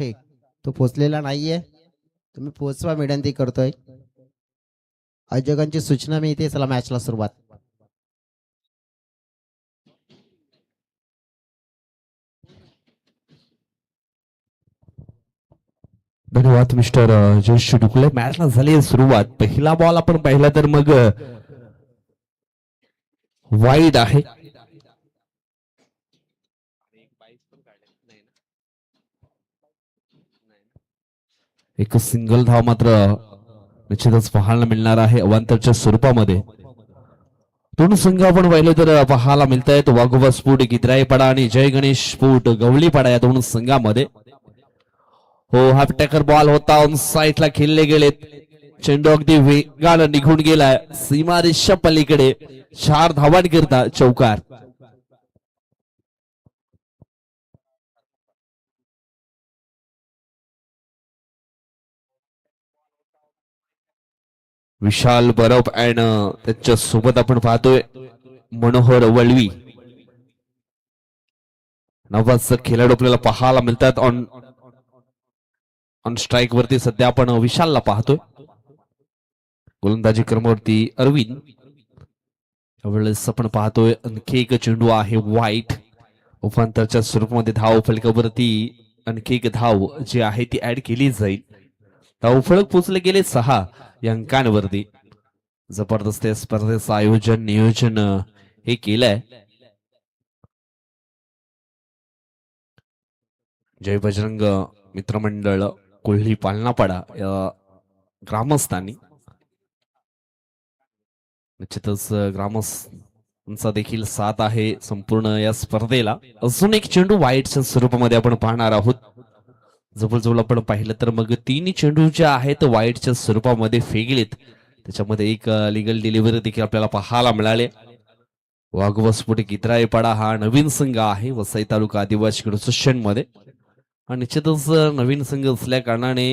आहे तो पोचलेला नाहीये. तुम्ही पोचवा विनंती करतोय. आयोजकांची सूचना मी इथे. चला मॅचला सुरुवात. धन्यवाद मिस्टर जयेश डुकले. मॅचला झाली सुरुवात. पहिला बॉल आपण पाहिला तर मग वाईड आहे. एक सिंगल धाव मात्र निश्चितच पाहायला मिळणार आहे अवांतरच्या स्वरूपामध्ये. दोन संघ आपण पाहिले तर पाहायला मिळत आहेत. वाघोबा स्फोट गिद्राईपाडा आणि जय गणेश स्फोट गवळीपाडा या दोन संघामध्ये. हो, हा टॅकर बॉल होता. ऑन साईडला खेळले गेलेत. चेंडू अगदी वेगानं निघून गेलाय सीमारेषा पलीकडे. 4 धावांकरता चौकार. विशाल बरफ अँड त्याच्या सोबत आपण पाहतोय मनोहर वळवी नावाचं खेळाडू आपल्याला पाहायला मिळतात. ऑन स्ट्राईक वरती सध्या आपण विशालला पाहतोय. गोलंदाजी क्रमावरती अरविंद. यावेळेस आपण पाहतोय आणखी एक चेंडू आहे वाईट. उपांतरच्या स्वरूपामध्ये धाव फलकावरती आणखी एक धाव जी आहे ती ऍड केली जाईल. धाव फलक पोचले गेले 6 या अंकांवरती. जबरदस्त स्पर्धेचं आयोजन नियोजन हे केलंय जय बजरंग मित्रमंडळ कोल्ही पालनापाडा या ग्रामस्थांनी. निश्चितच ग्रामस्थांचा देखील साथ आहे संपूर्ण या स्पर्धेला. अजून एक चेंडू वाईटच्या स्वरूपामध्ये आपण पाहणार आहोत. जवळजवळ आपण पाहिलं तर मग 3 चेंडू जे आहेत वाईटच्या स्वरूपामध्ये फेगलेत. त्याच्यामध्ये एक लिगल डिलिव्हरी देखील आपल्याला पाहायला मिळाले. वाघोबा स्फोट गिद्राईपाडा हा नवीन संघ आहे वसई तालुका आदिवासी क्रीडा असोसिएशन मध्ये. हा निश्चितच नवीन संघ असल्या कारणाने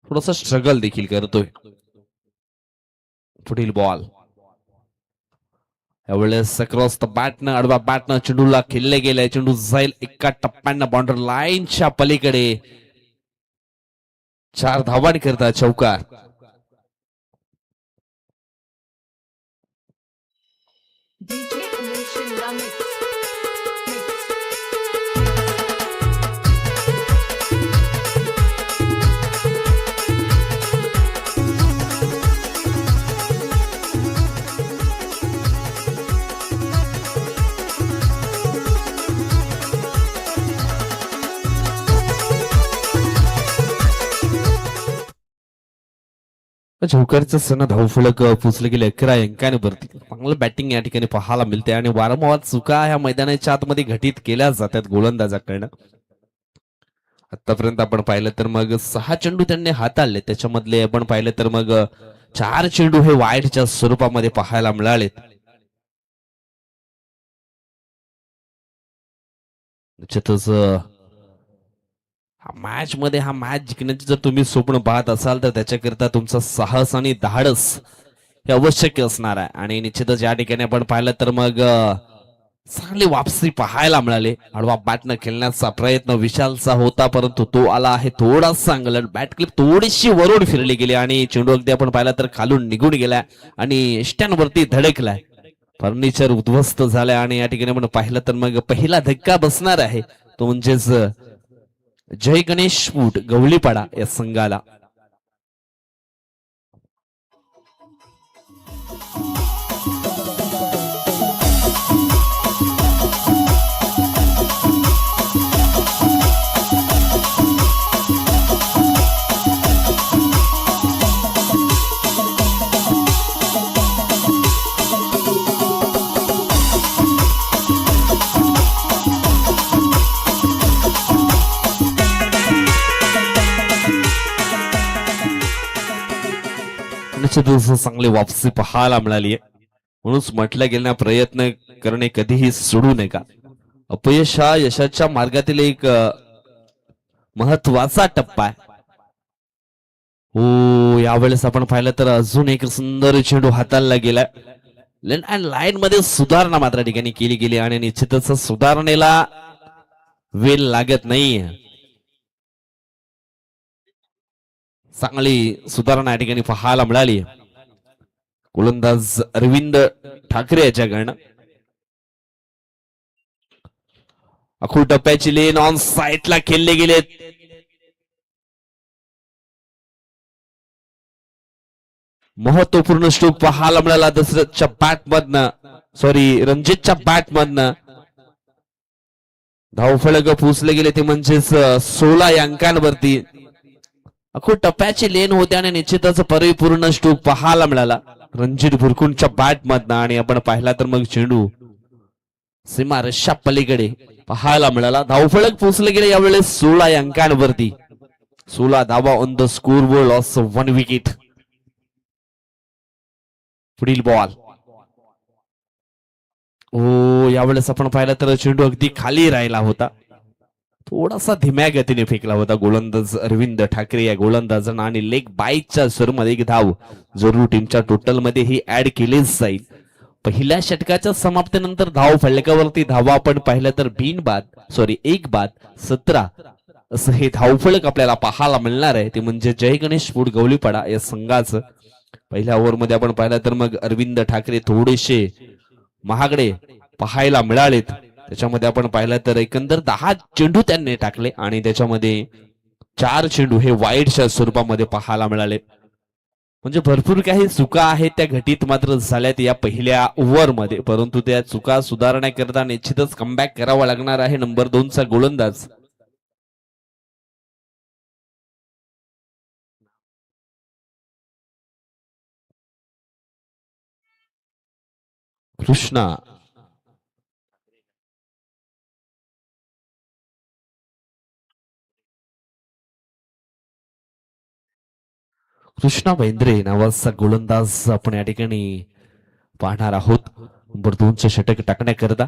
थोडासा स्ट्रगल देखील करतोय. पुढील बॉल यावेळेस क्रॉस द बॅटनं आडवा बॅटनं चेंडूला खेळले गेले. चेंडू जाईल एका टप्प्यानं बाउंड्री लाईनच्या पलीकडे. 4 धावांकरता चौकार. चौकारचं सण धावफलक पोचले गेले 11 अंकांवरती. चांगलं बॅटिंग या ठिकाणी पाहायला मिळते आणि वारंवार चुका ह्या मैदानाच्या आतमध्ये घटित केल्या जातात गोलंदाजाकडनं. आतापर्यंत आपण पाहिलं तर मग 6 चेंडू त्यांनी हाताळले. त्याच्यामधले आपण पाहिलं तर मग 4 चेंडू हे वाईडच्या स्वरूपामध्ये पाहायला मिळालेत. निश्चितच मॅच मध्ये हा मॅच जिंकण्याचे जर तुम्ही स्वप्न पाहत असाल तर त्याच्याकरता तुमचं साहस आणि धाडस हे आवश्यक असणार आहे. आणि निश्चितच या ठिकाणी आपण पाहिलं तर मग चांगली वापसी पाहायला मिळाली. आडवा बॅटनं खेळण्याचा प्रयत्न विशालचा होता परंतु तो आला आहे थोडासा अंगलट. बॅट क्लिप थोडीशी वरून फिरली गेली आणि चेंडू अगदी आपण पाहिला तर खालून निघून गेलाय आणि स्टँड वरती धडकलाय. फर्निचर उद्ध्वस्त झालंय आणि या ठिकाणी आपण पाहिलं तर मग पहिला धक्का बसणार आहे तो म्हणजेच जय गणेश स्फोट गवळीपाडा या संघाला. चांगली वापसी पाहायला मिळाली आहे. म्हणून म्हटलं गेलं प्रयत्न करणे कधीही सोडू नये का. अपयश हा यशाच्या मार्गातील एक महत्वाचा टप्पा आहे. हो, यावेळेस आपण पाहिलं तर अजून एक सुंदर चेंडू हाताळला गेलाय. लेन अँड लाईन मध्ये सुधारणा मात्र ठिकाणी केली गेली आणि निश्चितच सुधारणेला वेळ लागत नाहीये. चांगली सुधारणा या ठिकाणी पाहायला मिळाली. गोलंदाज अरविंद ठाकरे याच्याकडनं अखूळ टप्प्याची लेन ऑन साईडला खेळले गेलेत. महत्वपूर्ण स्ट्रोक पाहायला मिळाला दशरथच्या बॅट मधनं, रणजितच्या बॅट मधनं. धावफलक पोचले गेले ते म्हणजेच 16 अंकांवरती. अखूळ टप्प्याची लेन होते आणि निश्चितच परिपूर्ण स्ट्रोक पाहायला मिळाला रणजित भुरकुंडच्या बॅट मधनं. आणि आपण पाहिला तर मग चेंडू सीमा रश्या पलीकडे पाहायला मिळाला. धावफलक पोचले गेले यावेळेस 16 अंकांवरती. 16 धावा on the score board, loss 1 wicket. पुढील बॉल. यावेळेस आपण पाहिलं तर चेंडू अगदी खाली राहिला होता. थोडासा धीम्या गतीने फेकला होता गोलंदाज अरविंद ठाकरे या गोलंदाजांना. आणि लेग बाईकच्या स्वरूपामध्ये एक धाव जरूर टीमच्या टोटल मध्ये ही ऍड केलीच जाईल. पहिल्या षटकाच्या समाप्तीनंतर धाव फलकावरती धावा आपण पाहिलं तर एक बाद 17 असं हे धावफलक आपल्याला पाहायला मिळणार आहे. ते म्हणजे जय गणेश फूड गवलीपाडा या संघाचं. पहिल्या ओव्हरमध्ये आपण पाहिलं तर मग अरविंद ठाकरे थोडेसे महागडे पाहायला मिळालेत. त्याच्यामध्ये आपण पाहिलं तर एकंदर 10 चेंडू त्यांनी टाकले आणि त्याच्यामध्ये 4 चेंडू हे वाईडच्या स्वरूपामध्ये पाहायला मिळाले. म्हणजे भरपूर काही चुका आहेत त्या घटित मात्र झाल्यात या पहिल्या ओव्हरमध्ये. परंतु त्या चुका सुधारण्याकरता निश्चितच कमबॅक करावा लागणार आहे नंबर 2 चा गोलंदाज कृष्णा. कृष्णा बेंद्रे नावाचा गोलंदाज आपण या ठिकाणी पाहणार आहोत नंबर 2 चे षटक टाकण्याकरता.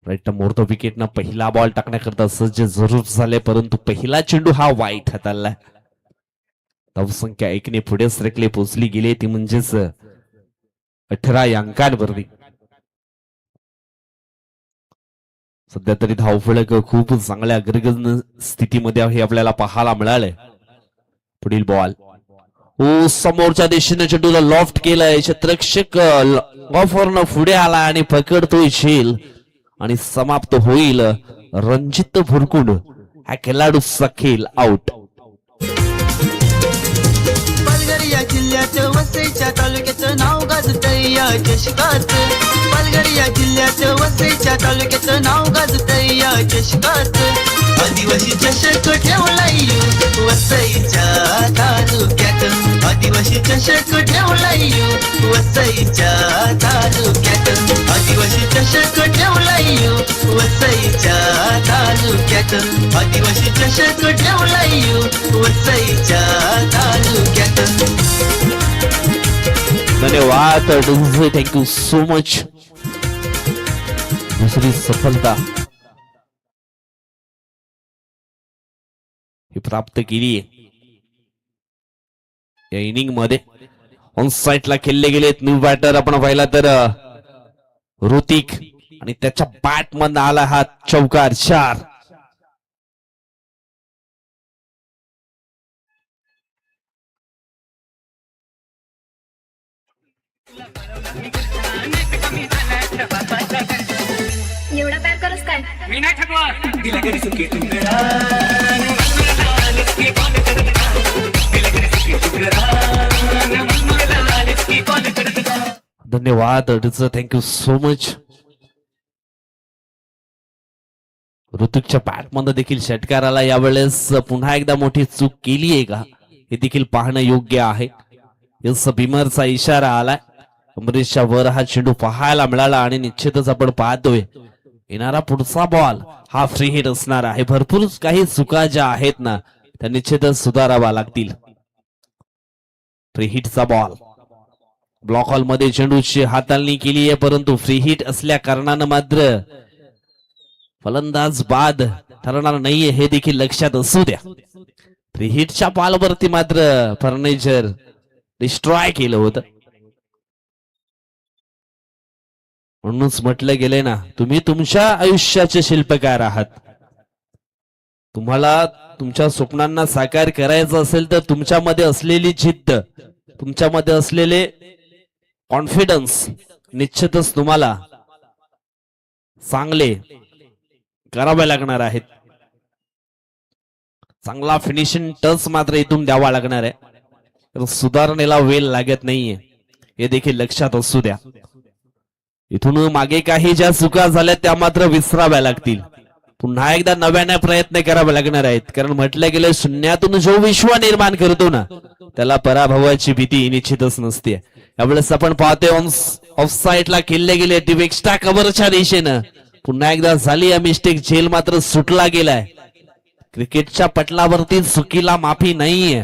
राईट मोर द विकेट ना पहिला बॉल टाकण्याकरता सज्ज जरूर झाले. परंतु पहिला चेंडू हा वाईट हाताळला. धावसंख्या 1 ने पुढे सरकले पोचली गेली ती म्हणजेच 18 अंकांवरती. सध्या तरी धावफलक खूप चांगल्या गर्गज स्थितीमध्ये हे आपल्याला पाहायला मिळालंय. पुढील बॉल. समोरच्या दिशेने चेंडूला लॉफ्ट केलंय. क्षेत्ररक्षक ऑफरनं पुढे आला आणि पकडतोय झेल आणि समाप्त होईल रणजित भुरकुंड हा खेळाडूचा खेळ आउट. पालघर या जिल्ह्यात वसईच्या तालुक्याचं नाव गाजतंय या चषकात. पालघर या जिल्ह्यात वसईच्या तालुक्याचं नाव गाजतंय या चषकात. आदिवासी चषक ठेवलाय वसईच्या तालुक्यात. आदिवासी चषक ठेवलाय वसईच्या तालुक्यात. आदिवासी चषक ठेवलाय वसईच्या तालुक्यात. आदिवासी चषक ठेवलाय वसईच्या तालुक्यात. धन्यवाद थँक्यू सो मच. दुसरी सफलता ही प्राप्त केली या इनिंग मध्ये. ऑन साइडला खेळले गेलेत न्यू बॅटर आपण पाहिला तर ऋतिक आणि त्याच्या बॅट मधून आला हा चौकार 4. एवढा पॅक करस काय मी नाही ठगवा दिला घरी सुखी धन्यवाद थँक्यू सो मच. ऋतुकच्या बॅट मध्ये देखील षटकाराला यावेळेस पुन्हा एकदा मोठी चूक केली आहे का हे देखील पाहणं योग्य आहे. यस बिमरचा इशारा आलाय. अमरीशच्या वर हा चेंडू पाहायला मिळाला आणि निश्चितच आपण पाहतोय येणारा पुढचा बॉल हा फ्री हिट असणार आहे. भरपूर काही चुका ज्या आहेत ना त्या निश्चितच सुधारावा लागतील. फ्री हिटचा बॉल. ब्लॉक हॉल मध्ये चेंडूची हाताळणी केली आहे परंतु फ्री हिट असल्या कारणानं मात्र फलंदाज बाद ठरणार नाहीये हे देखील लक्षात असू द्या. फ्री हिटच्या बॉलवरती मात्र फर्निचर डिस्ट्रॉय केलं होतं. म्हणूनच म्हटलं गेलंय ना तुम्ही तुमच्या आयुष्याचे शिल्पकार आहात. तुम्हाला तुमच्या स्वप्नांना साकार करायचं असेल तर तुमच्यामध्ये असलेली जिद्द, तुमच्यामध्ये असलेले कॉन्फिडन्स निश्चितच तुम्हाला चांगले करावे लागणार आहेत. चांगला फिनिशिंग टच मात्र इथून द्यावा लागणार आहे. तर सुधारणेला वेळ लागत नाहीये, हे देखील लक्षात असू द्या. इथून मागे काही ज्या चुका झाल्या त्या मात्र विसराव्या लागतील. पुन्हा एकदा नव्याने प्रयत्न करावे लागणार आहेत. कारण म्हटलं गेलं, शून्यातून जो विश्व निर्माण करतो ना, त्याला पराभवाची भीती निश्चितच नसते. यावेळेस आपण पाहतोय ऑफ साईडला खेळले गेले टीम एक्स्ट्रा कव्हरच्या दिशेनं. पुन्हा एकदा झाली या मिस्टेक, झेल मात्र सुटला गेलाय. क्रिकेटच्या पटलावरती चुकीला माफी नाहीये.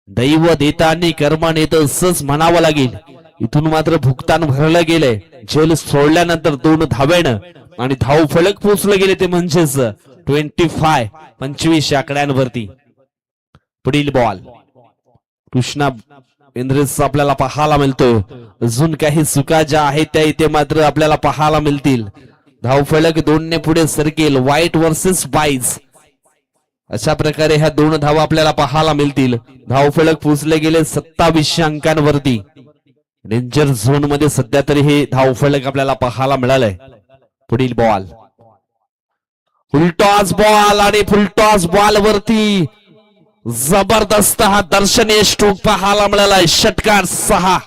दैव देता आणि कर्म नेत असंच म्हणावं लागेल. इथून मात्र भुगतान भरलं गेलंय. झेल सोडल्यानंतर 2 धावेनं आणि धाव फलक पोचले गेले ते म्हणजेच 25 आकड्यांवरती. पुढील बॉल कृष्णा इंद्रेस आपल्याला पाहायला मिळतो. अजून काही चुका ज्या आहेत त्या इथे मात्र आपल्याला पाहायला मिळतील. धाव फलक 2 ने पुढे सरकेल. व्हाईट वर्सेस बाईज अशा प्रकारे ह्या 2 धावा आपल्याला पाहायला मिळतील. धाव फलक पोचले गेले 27 अंकांवरती. डेंजर झोन मध्ये सध्या तरी हे धाव फलक आपल्याला पाहायला मिळालंय. पुढील बॉल फुलटॉस बॉल आणि फुलटॉस बॉल वरती जबरदस्त हा दर्शनीय स्ट्रोक पाहायला मिळालाय. षटकार 6.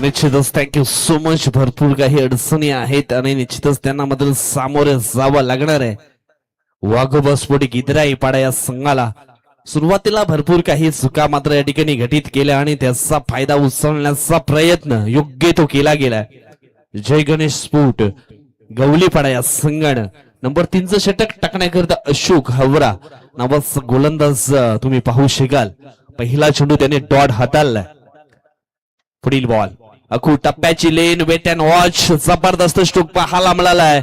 निश्चितच थँक्यू सो मच. भरपूर काही अडचणी आहेत आणि निश्चितच त्यांना मात्र सामोरे जावं लागणार आहे. वाघोबा स्फोट गिद्राई पाडा या संघाला सुरुवातीला भरपूर काही चुका मात्र या ठिकाणी घटित केल्या आणि त्याचा फायदा उचलण्याचा प्रयत्न योग्य तो केला गेलाय. जय गणेश स्फोट गवलीपाडा या संघानं नंबर 3चं षटक टाकण्याकरता अशोक हवरा नावाचा गोलंदाज तुम्ही पाहू शकाल. पहिला चेंडू त्याने डॉट हाताळलाय. पुढील बॉल अखू टप्प्याची लेन वेट अँड वॉच. जबरदस्त स्ट्रोक पाहायला मिळालाय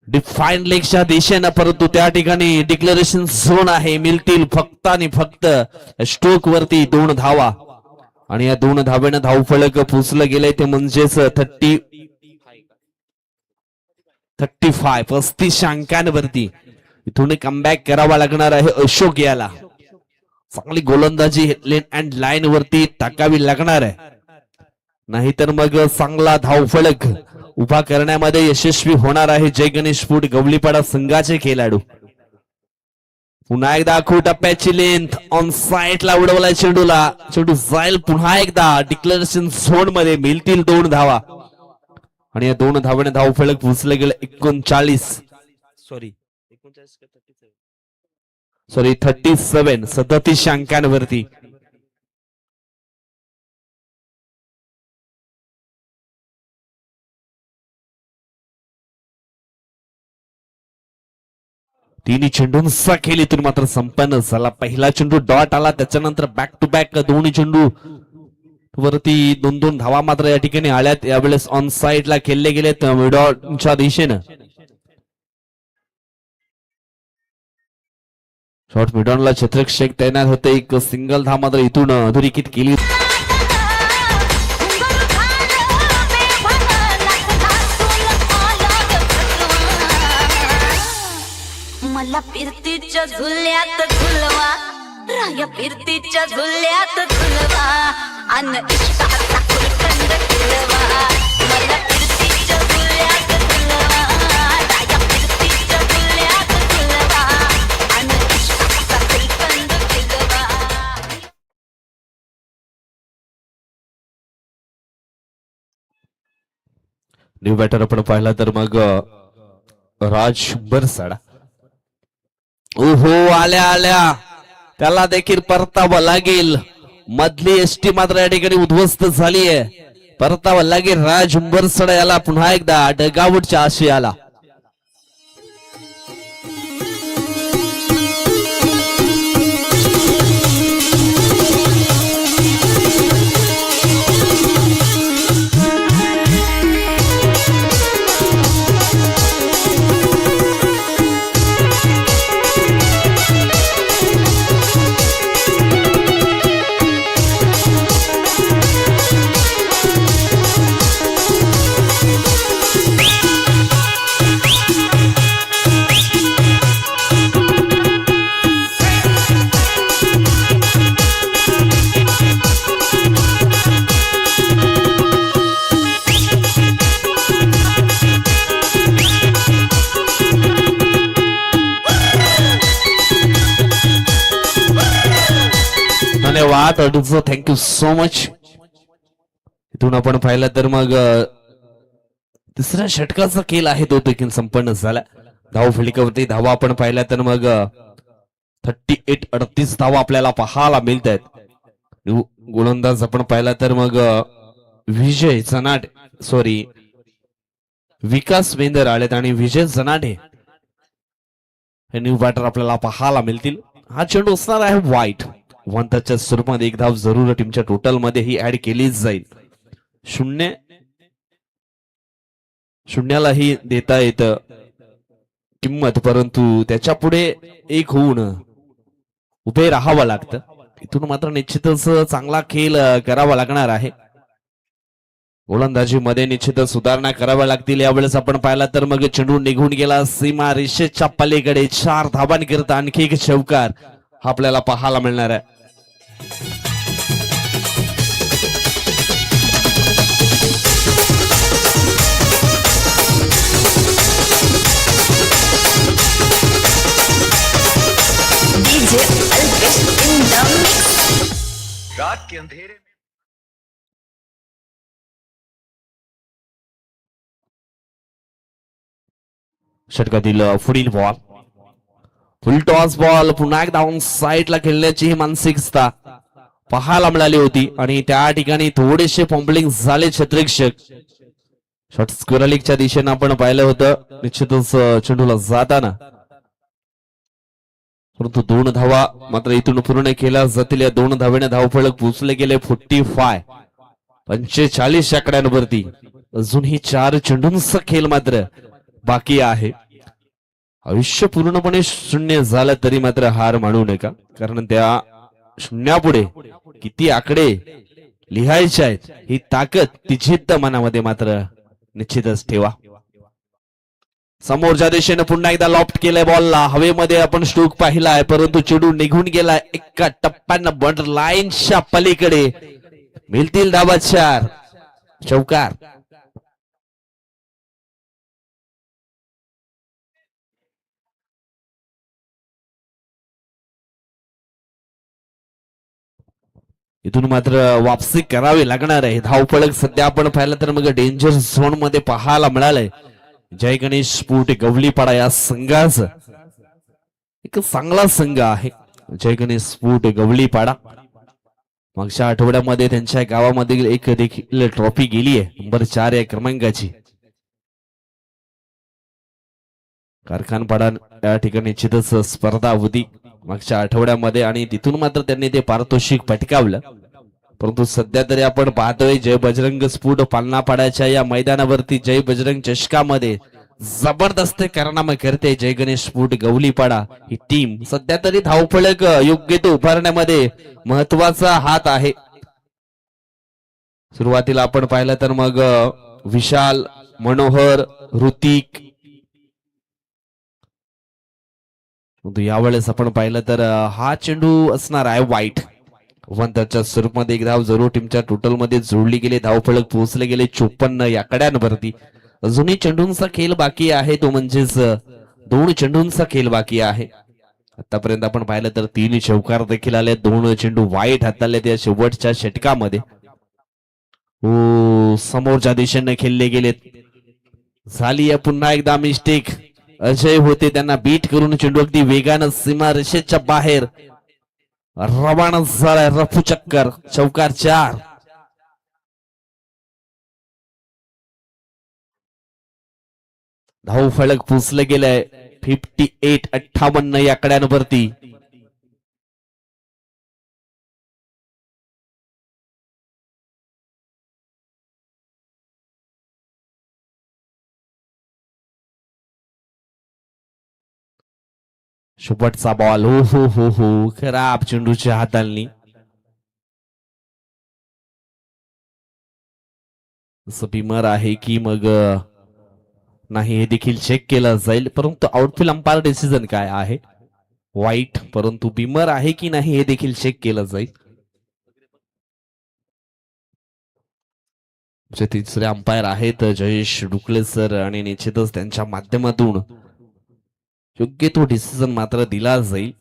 डिफाईन लेगच्या दिशेनं. परंतु त्या ठिकाणी डिक्लेरेशन झोन आहे. मिळतील फक्त आणि फक्त स्ट्रोक वरती 2 धावा आणि या 2 धावेनं धाव फलक पोचलं गेलंय ते म्हणजेच 35 अंकांवरती. इथून कमबॅक करावा लागणार आहे अशोक याला. चांगली गोलंदाजी लेन अँड लाईन वरती टाकावी लागणार आहे, नाहीतर मग चांगला धाव फलक उभा करण्यामध्ये यशस्वी होणार आहे जय गणेश फूड गवलीपाडा संघाचे खेळाडू. पुन्हा एकदा आखू टप्प्याची लेंथ ऑन साईडला उडवला चेंडूला. चेंडू जाईल पुन्हा एकदा डिक्लेरेशन झोन मध्ये. मिळतील 2 धावा आणि या 2 धावाने धाव फलक पोचले गेले 37 अंकांवरती. तिन्ही चेंडूंचा खेळ इथून मात्र संपन्न झाला. पहिला चेंडू डॉट आला, त्याच्यानंतर बॅक टू बॅक 2 चेंडू वरती 2-2 धावा मात्र या ठिकाणी आल्यात. यावेळेस ऑन साइडला खेळले गेलेत मिडॉटच्या दिशेनं. शॉर्ट मिडॉनला छत्रक शेख तैनात होते. एक सिंगल धाव मात्र इथून अधोरेखित केली. मला फिरतीच्या झुल्यात झुलवा, राया फिरतीच्या झुल्यात झुलवा, अन इष्टाचा फुलकंद फुलवा. मला फिरतीच्या झुल्यात झुलवा, राया फिरतीच्या झुल्यात झुलवा, अन इष्टाचा फुलकंद फुलवा. न्यू बॅटर आपण पाहिला तर मग राज बरसाडा. ओहो, आल्या आल्या त्याला देखील परतावं लागेल. मधली एसटी मात्र या ठिकाणी उद्ध्वस्त झाली आहे. परतावं लागेल राज बरसाडा याला पुन्हा एकदा डगआउटच्या आशयाला. धन्यवाद अडूचं, थँक्यू सो मच. इथून आपण पाहिलं तर मग तिसऱ्या षटकाचा खेळ आहे तो देखील संपन्न झाला. धाव फलकावरती धावा आपण पाहिल्या तर मग 38-38 धावा आपल्याला पाहायला मिळत आहेत. गोलंदाज आपण पाहिला तर मग विजय जनाटे विकास वेंदर आलेत आणि विजय जनाटे हे न्यू बॅटर आपल्याला पाहायला मिळतील. हा चेंडू असणार आहे वाईट. वंताच्या स्वरूपात एक धाव जरूर टीमच्या टोटल मध्ये ही ऍड केलीच जाईल. शून्यालाही देता येत किंमत, परंतु त्याच्या पुढे एक होऊन उभे राहावं लागतं. इथून मात्र निश्चितच चांगला खेळ करावा लागणार आहे. गोलंदाजी मध्ये निश्चितच सुधारणा कराव्या लागतील. यावेळेस आपण पाहिला तर मग चेंडू निघून गेला सीमा रेषेच्या पलीकडे. 4 धावांकरिता आणखी एक चौकार आपल्याला पाहायला मिळणार आहे. रात के अंधेरे में षटकातील पुढील बॉल फुल टॉस बॉल. पुन्हा एकदा ऑन साईडला खेळण्याची ही मानसिकता पाहायला मिळाली होती आणि त्या ठिकाणी थोडेसे फॉम्बलिंग झाले क्षेत्ररक्षक. शॉट स्क्वेअर लीगच्या दिशेने आपण पाहिलं होतं निश्चितच चेंडूला जाताना, परंतु 2 धावा मात्र इथून पूर्ण केल्या जातील. या 2 धावेने धावफलक पोहोचले गेले 45 आकड्यांवरती. अजूनही 4 चेंडूंचा खेळ मात्र बाकी आहे. आयुष्य पूर्णपणे शून्य झालं तरी मात्र हार मानू नका, कारण त्या शून्यापुढे किती आकडे लिहायचे आहेत ही ताकद ती जिद्द मनामध्ये मात्र निश्चितच ठेवा. समोरच्या दिशेने पुन्हा एकदा लॉफ्ट केलाय बॉलला. हवेमध्ये आपण स्ट्रोक पाहिलाय, परंतु चेंडू निघून गेलाय एका टप्प्यानं बॉर्डर लाईनच्या पलीकडे. मिळतील धावा 4. चौकार. इथून मात्र वापसी करावी लागणार आहे. धावफलक सध्या आपण पाहिलं तर मग डेंजर झोन मध्ये पाहायला मिळालंय. जय गणेश स्फोट गवलीपाडा या संघाचा एक चांगला संघ आहे. जय गणेश स्फोट गवलीपाडा मागच्या आठवड्यामध्ये त्यांच्या गावामध्ये एक देखील ट्रॉफी गेली आहे, नंबर 4 या क्रमांकाची. कारखानपाडा या ठिकाणी निश्चितच स्पर्धा होती मागच्या आठवड्यामध्ये आणि तिथून मात्र त्यांनी ते पारितोषिक पटकावलं. परंतु सध्या तरी आपण पाहतोय जय बजरंग स्फोट पालनापाड्याच्या या मैदानावरती जय बजरंग चषकामध्ये जबरदस्त कारनामा करते जय गणेश स्फोट गवलीपाडा ही टीम. सध्या तरी धावफलक योग्य तो उभारण्यामध्ये महत्वाचा हात आहे. सुरुवातीला आपण पाहिलं तर मग विशाल, मनोहर, ऋतिक, यावेळेस आपण पाहिलं तर हा चेंडू असणार आहे वाईट. वंताच्या स्वरूपामध्ये एक धाव जरूर टीमच्या टोटल मध्ये जोडली गेली. धावफलक पोहोचले गेले 54 या आकड्यांवरती. अजूनही चेंडूंचा खेळ बाकी आहे, तो म्हणजेच 2 चेंडूंचा खेळ बाकी आहे. आतापर्यंत आपण पाहिलं तर 3 चौकार देखील आले, 2 चेंडू वाईट हाताळले त्या शेवटच्या षटकामध्ये. समोरच्या दिशेने खेळले गेलेत. झाली आहे पुन्हा एकदा मिस्टेक. अजय होते त्यांना बीट करून चेंडू अगदी वेगानं सीमा रेषेच्या बाहेर रवाना झालाय. रफू चक्कर, चौकार 4. धाव फलक पुसलं गेलंय 58-58 या आकड्यांवरती. शेवटचा बॉल. हो हो हो हो, खराब चेंडूच्या हाताळणी. असं बिमर आहे की मग नाही हे देखील चेक केलं जाईल, परंतु आउटफील्ड अंपायर डिसिजन काय आहे? वाईट. परंतु बिमर आहे की नाही हे देखील चेक केलं जाईल. जे तिसरे अंपायर आहेत जयेश डुकले सर, आणि निश्चितच त्यांच्या माध्यमातून योग्य तो डिसिजन मात्र दिला जाईल.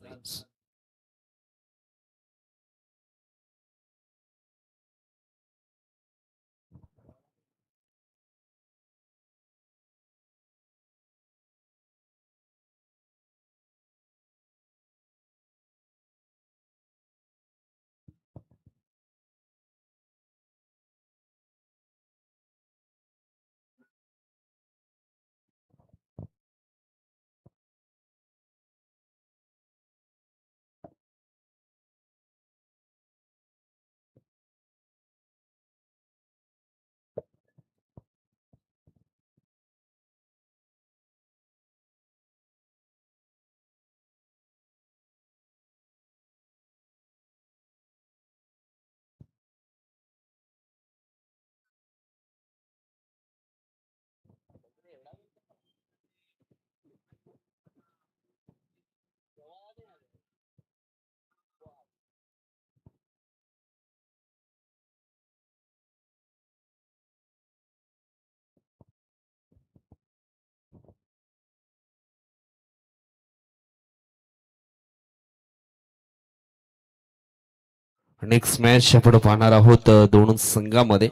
नेक्स्ट मॅच आपण पाहणार आहोत दोन संघामध्ये.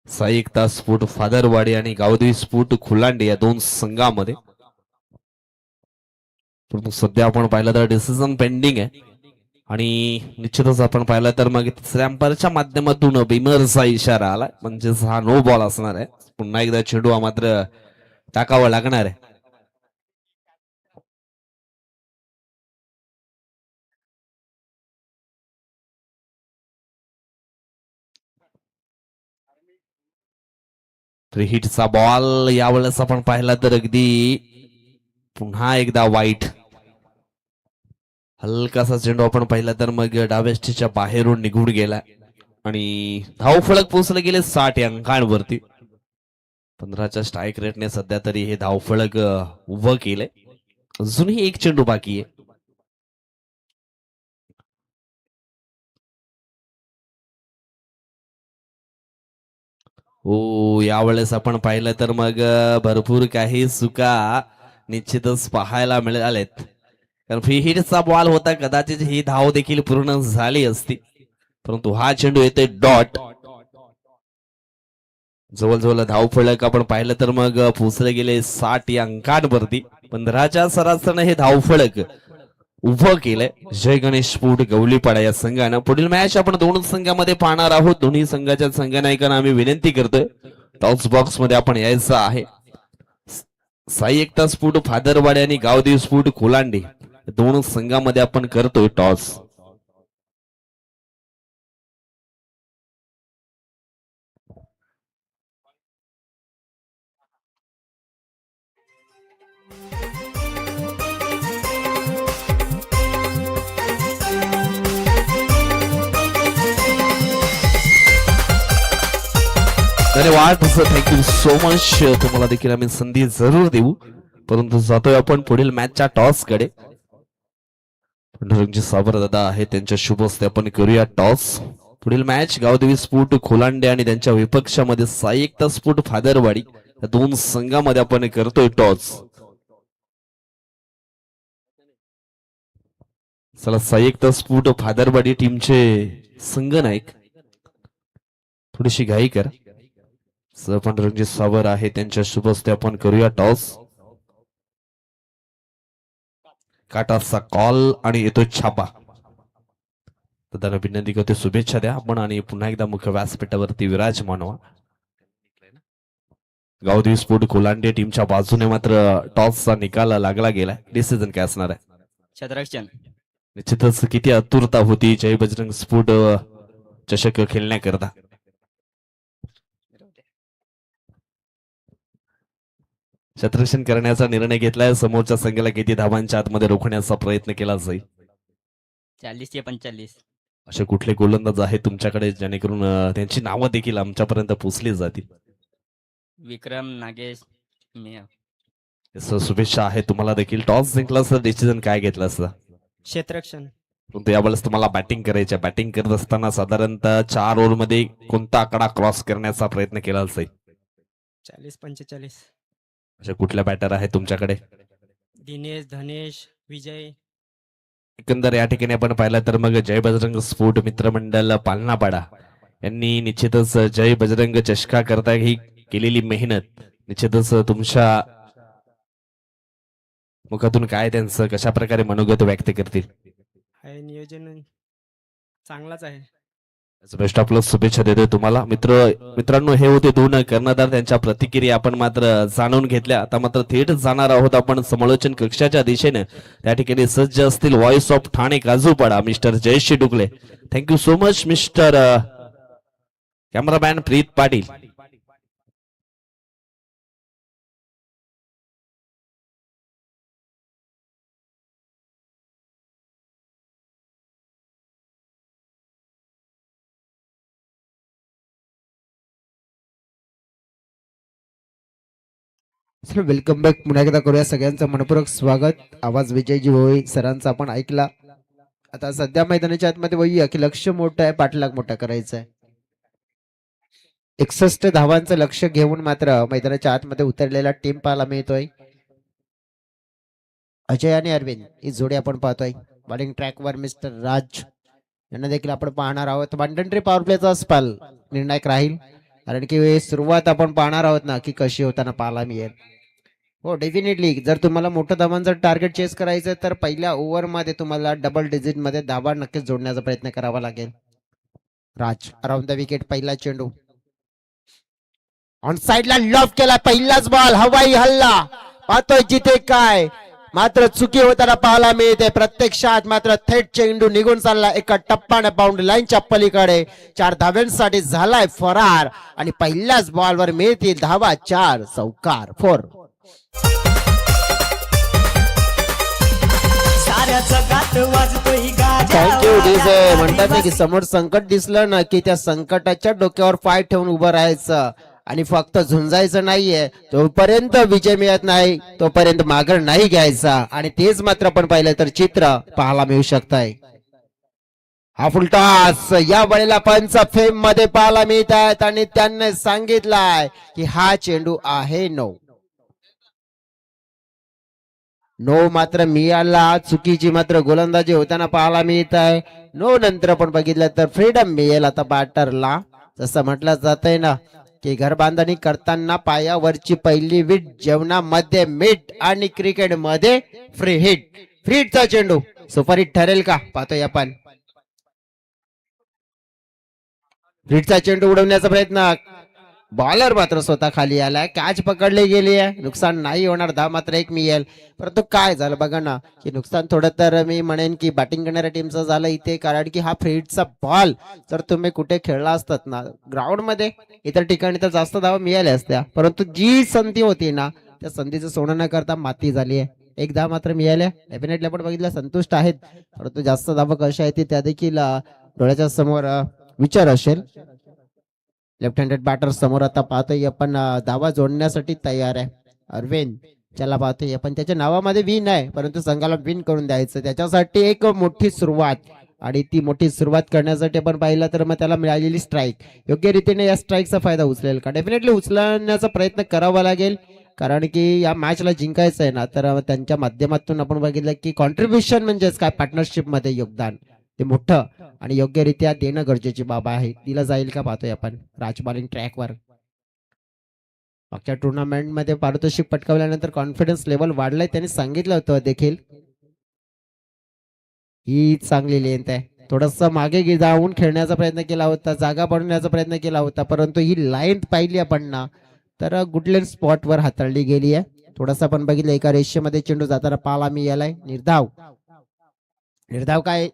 साई एकता स्फोट फादरवाडी आणि गावदेवी स्फोट खुलांडे या दोन संघामध्ये. परंतु सध्या आपण पाहिलं तर डिसिजन पेंडिंग आहे, आणि निश्चितच आपण पाहिलं तर मग तिसऱ्या अंपायरच्या माध्यमातून बिमरचा इशारा आला, म्हणजे हा नो बॉल असणार आहे. पुन्हा एकदा चेंडू हा मात्र टाकावा लागणार आहे. फ्री हिटचा बॉल यावेळेस आपण पाहिला तर अगदी पुन्हा एकदा वाईट. हलकासा चेंडू आपण पाहिला तर मग डाव्या बाहेरून निघून गेला, आणि धाव फलक पोहोचले गेले 60 अंकांवरती. 15च्या स्ट्राईक रेटने सध्या तरी हे धाव फलक उभं केलंय. अजूनही एक चेंडू बाकी आहे. हो, यावेळेस आपण पाहिलं तर मग भरपूर काही चुका निश्चितच पाहायला मिळालेत. कारण फ्री हिटचा बॉल होता, कदाचित ही धाव देखील पूर्ण झाली असती, परंतु हा चेंडू येते डॉट. जवळजवळ धाव फलक आपण पाहिलं तर मग पोचले गेले 60 या अंकांवरती. 15च्या सरासरीने हे धाव फलक उभं केलंय जय गणेश स्फोट गवलीपाडा या संघानं. पुढील मॅच आपण दोन संघामध्ये पाहणार आहोत. दोन्ही संघाच्या संघनायकांना आम्ही विनंती करतोय टॉस बॉक्स मध्ये आपण यायचं आहे. साई एकता स्फोट फादरवाडी आणि गावदेव स्फोट कोलांडे दोन संघामध्ये आपण करतोय टॉस. धन्यवाद सर, थँक्यू सो मच. तुम्हाला देखील आम्ही संधी जरूर देऊ, परंतु जातोय आपण पुढील मॅचच्या टॉस कडे. पंढरंगजी साबर दादा आहे, त्यांच्या शुभ हस्ते आपण करूया टॉस. पुढील मॅच गावदेवी स्फोट खोलांडे आणि त्यांच्या विपक्षामध्ये साई एकता स्फोट फादरवाडी या दोन संघामध्ये आपण करतोय टॉस. चला, साई एकता स्फोट फादरवाडी टीमचे संघनायक थोडीशी घाई करा. पंढरंगजी सावर आहे, त्यांच्या शुभ हस्ते आपण करूया टॉस. काटाचा कॉल आणि येतो छापा. तर त्यांना विनंती करते शुभेच्छा द्या आपण आणि पुन्हा एकदा मुख्य व्यासपीठावरती विराजमान व्हा. गावदेवी स्पोर्ट कोलांडे टीमच्या बाजूने मात्र टॉसचा निकाल लागला गेलाय. डिसिजन काय असणार आहे? क्षेत्ररक्षण. निश्चितच किती आतुरता होती जय बजरंग स्पोर्ट चषक खेळण्याकरता. क्षेत्ररक्षण करण्याचा निर्णय घेतलाय. समोरच्या संघाला किती धावांच्या आतमध्ये रोखण्याचा प्रयत्न केला जाईल? 40 ते 45. असे कुठले गोलंदाज आहेत तुमच्याकडे जेणेकरून त्यांची नावं देखील आमच्यापर्यंत पोहोचली जातील? विक्रम, नागेश, मी. शुभेच्छा आहे तुम्हाला देखील. टॉस जिंकला असता डिसिजन काय घेतला असता? क्षेत्ररक्षण. परंतु यावेळेस तुम्हाला बॅटिंग करायची. बॅटिंग करत असताना साधारणतः 4 ओव्हर मध्ये कोणता आकडा क्रॉस करण्याचा प्रयत्न केला जाईल? 40-45. अशा कुठल्या बॅटर आहेत तुमच्याकडे? दिनेश, धनेश, विजय. एकंदर या ठिकाणी आपण पाहिलं तर मग जय बजरंग स्पोर्ट मित्रमंडळ पालनापाडा यांनी निश्चितच जय बजरंग चषका करता ही केलेली मेहनत निश्चितच तुमच्या मुखातून काय त्यांचं कशा प्रकारे मनोगत व्यक्त करतील? आहे नियोजन चांगलाच आहे. बेस्ट ऑफ लक शुभेच्छा देतोय तुम्हाला. मित्रांनो हे होते दोन कर्णधार. त्यांच्या प्रतिक्रिया आपण मात्र जाणून घेतल्या. आता मात्र थेट जाणार आहोत आपण समालोचन कक्षाच्या दिशेने. त्या ठिकाणी सज्ज असतील voice of Thane Kajupada mister Jayashree Dukle. Thank you so much mister cameraman Preet Patil. Welcome back. पुन्हा एकदा करूया सगळ्यांचं मनपूर्वक स्वागत. आवाज विजयजी भोई सरांचा आपण ऐकला. आता सध्या मैदानाच्या आतमध्ये वळूया की लक्ष मोठं आहे, पाठलाग मोठा करायचा आहे. 61 धावांचं लक्ष घेऊन मात्र मैदानाच्या आतमध्ये उतरलेला टीम पाहायला मिळतोय. अजय आणि अरविंद ही जोडी आपण पाहतोय. बॉलिंग ट्रॅकवर मिस्टर राज यांना देखील आपण पाहणार आहोत. वनडे पॉवर प्लेचा स्पेल निर्णायक राहील, कारण की सुरुवात आपण पाहणार आहोत ना की कशी होताना पाहायला मिळेल. हो डेफिनेटली जर तुम्हाला मोठं धावांचं टार्गेट चेस करायचं तर पहिल्या ओव्हर मध्ये तुम्हाला डबल डिजिट मध्ये धावा नक्कीच जोडण्याचा प्रयत्न करावा लागेल. राज अराउंड द विकेट. पहिला चेंडू ऑन साइडला लॉफ केला. पहिलाच बॉल हवाई हल्ला. पाहतोय जिथे काय मात्र चुकी होताना पाहायला मिळते. प्रत्यक्षात मात्र थेट चेंडू निघून चालला एका टप्प्याने बाउंड्री लाईनच्या पलीकडे. 4 धाव्यांसाठी झालाय फरार आणि पहिल्याच बॉलवर मिळतील धावा. 4 चौकार 4. Thank you DJ. म्हणतात ना की समोर संकट दिसलं ना की त्या संकटाच्या डोक्यावर पाय ठेवून उभं राहायचं आणि फक्त झुंजायचं नाहीये. तोपर्यंत विजय मिळत नाही तोपर्यंत माघार नाही घ्यायचा. आणि तेच मात्र आपण पाहिलं तर चित्र पाहायला मिळू शकत आहे. हा फुलटॉस या वेळेला पंच फेम मध्ये पाहायला मिळत आहेत आणि त्यांनी सांगितलंय की हा चेंडू आहे नो. नो मात्र मिळाला. चुकीची मात्र गोलंदाजी होताना पाहायला मिळत आहे. नो नंतर आपण बघितलं तर फ्रीडम मिळेल आता बॅटरला. जसं म्हटलं जातंय ना की घर बांधणी करताना पायावरची पहिली विट, जेवणामध्ये मीठ आणि क्रिकेट मध्ये फ्री हिट. फ्री हिटचा चेंडू सुपर हिट ठरेल का पाहतोय आपण. फ्री हिटचा चेंडू उडवण्याचा प्रयत्न. बॉलर मात्र स्वतः खाली आलाय. कॅच पकडली गेली आहे. नुकसान नाही होणार. धाव मात्र 1 मिळेल. परंतु काय झालं बघा ना की नुकसान थोडं तर मी म्हणेन की बॅटिंग करणाऱ्या टीमचं झालं इथे. कारण की हा फ्री हिटचा बॉल जर तुम्ही कुठे खेळला असतात ना ग्राउंड मध्ये इतर ठिकाणी तर जास्त धावा मिळाल्या असत्या. परंतु जी संधी होती ना त्या संधीचं सोनं न करता माती झाली आहे. 1 धाव मात्र मिळाल्या. डेफिनेटली आपण बघितलं संतुष्ट आहेत. परंतु जास्त धावा कशा आहेत त्या देखील डोळ्याच्या समोर विचार असेल. लेफ्ट हँडेड बॅटर समोर आता पाहतोय आपण धावा जोडण्यासाठी तयार आहे. अरविंद ज्याला पाहतोय आपण त्याच्या नावामध्ये विन आहे परंतु संघाला विन करून द्यायचं. त्याच्यासाठी एक मोठी सुरुवात आणि ती मोठी सुरुवात करण्यासाठी आपण पाहिलं तर मग त्याला मिळालेली स्ट्राईक योग्य रीतीने या स्ट्राईकचा फायदा उचलेल का? डेफिनेटली उचलण्याचा प्रयत्न करावा लागेल. कारण की या मॅचला जिंकायचं आहे ना तर त्यांच्या माध्यमातून आपण बघितलं की कॉन्ट्रीब्युशन म्हणजेच काय पार्टनरशिप मध्ये योगदान ते मोठं आणि योग्यरित्या देणं गरजेची बाब आहे. दिलं जाईल का पाहतोय आपण. राज बॉलिंग ट्रॅकवर. मागच्या टुर्नामेंट मध्ये पारितोषिक पटकावल्यानंतर कॉन्फिडन्स लेवल वाढलाय त्यांनी सांगितलं होतं देखील. ही चांगली लेंथ आहे. थोडस मागे जाऊन खेळण्याचा प्रयत्न केला होता, जागा बनवण्याचा प्रयत्न केला होता, परंतु ही लाईन पाहिली आपण ना तर गुडलँड स्पॉटवर हाताळली गेली आहे. थोडासा आपण बघितलं एका रेषेमध्ये चेंडू जाताना पाहायला मिळालाय. निर्धाव निर्धाव काय,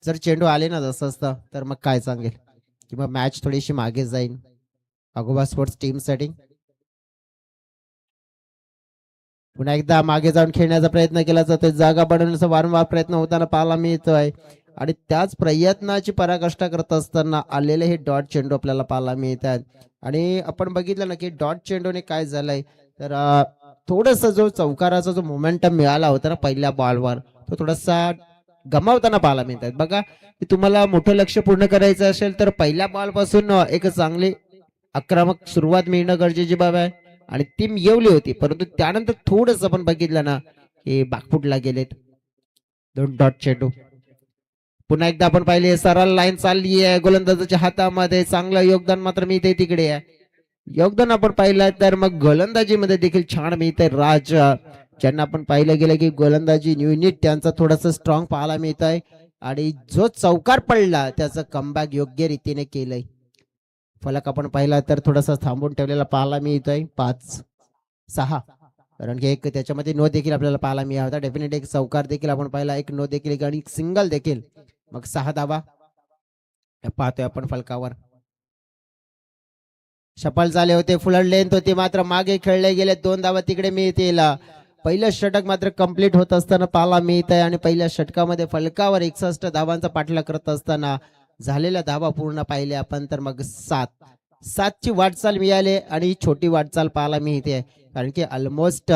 जर चेंडू आले ना जसं असतं तर मग काय सांगेल की मग मॅच थोडीशी मागे जाईल अगोबा स्पोर्ट्स टीम साठी. पुन्हा एकदा मागे जाऊन खेळण्याचा प्रयत्न केला जातोय, जागा बनवण्याचा वारंवार प्रयत्न होताना पाहायला मिळतोय आणि त्याच प्रयत्नाची पराकाष्ठा करत असताना आलेले हे डॉट चेंडू आपल्याला पाहायला मिळतात. आणि आपण बघितलं ना की डॉट चेंडूने काय झालंय तर थोडस जो चौकाराचा जो मोमेंटम मिळाला होता ना पहिल्या बॉलवर तो थोडासा गमावताना पाहायला मिळतात. बघा की तुम्हाला मोठं लक्ष पूर्ण करायचं असेल तर पहिल्या बॉल पासून एक चांगली आक्रमक सुरुवात मिळणं गरजेची बाब आहे आणि ती मिळवली होती, परंतु त्यानंतर थोडस आपण बघितलं ना की बागफुटला गेलेत 2 डॉट चेंडू. पुन्हा एकदा आपण पाहिले सरळ लाईन चालली आहे गोलंदाजाच्या हातामध्ये, चांगलं योगदान मात्र मिळते तिकडे आहे. योगदान आपण पाहिलं तर मग गोलंदाजीमध्ये देखील छान मिळते. राज ज्यांना आपण पाहिलं गेलं की गोलंदाजी युनिट त्यांचा थोडासा स्ट्रॉंग पाहायला मिळत आहे आणि जो चौकार पडला त्याचं कमबॅक योग्य रीतीने केलंय. फलक आपण पाहिला तर थोडासा थांबून ठेवलेला पाहायला मिळतोय 5-6, कारण की एक त्याच्यामध्ये नो देखील आपल्याला पाहायला मिळाला होता. डेफिनेट एक चौकार देखील आपण पाहिला, एक नो देखील आणि सिंगल देखील, मग 6 धावा पाहतोय आपण फलकावर. शफल झाले होते, फुल लेंथ होती, मात्र मागे खेळले गेले 2 धावा तिकडे मिळतील. पहिलं षटक मात्र कंप्लीट होत असताना पाहायला मिळत आहे आणि पहिल्या षटकामध्ये फलकावर 61 धावांचा पाठलाग करत असताना झालेल्या धावा पूर्ण पाहिले आपण तर मग 7 ची वाटचाल मिळाली आणि ही छोटी वाटचाल पाहायला मिळते, कारण की ऑलमोस्ट